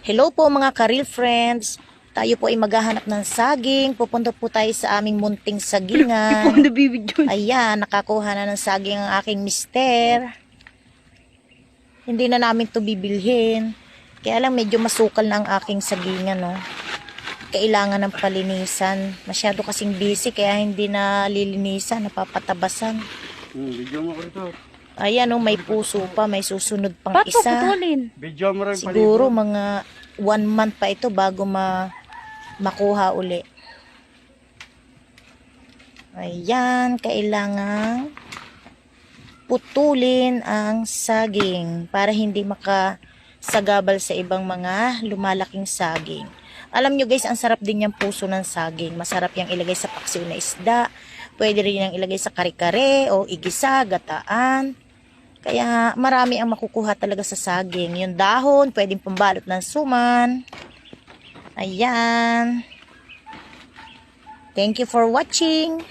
Hello po mga ka-real friends. Tayo po ay maghahanap ng saging. Pupunta po tayo sa aming munting sagingan. Ayan, nakakuha na ng saging ang aking mister. Hindi na namin to bibilhin. Kaya lang medyo masukal na ang aking sagingan, no. Kailangan ng palinisan. Masyado kasing busy kaya hindi na lilinisan, napapatabasan. Video mo ko ito. Ayan, no, may puso pa, may susunod pang Ba't mo isa. putulin? Video mo rin Siguro mga 1 month pa ito bago makuha uli. Ayan, kailangan putulin ang saging para hindi makasagabal sa ibang mga lumalaking saging. Alam nyo guys, ang sarap din yung puso ng saging. Masarap yung ilagay sa paksiw na isda. Pwede rin yung ilagay sa kare-kare o igisa, gataan. Kaya marami ang makukuha talaga sa saging. Yung dahon, pwedeng pambalot ng suman. Ayan. Thank you for watching.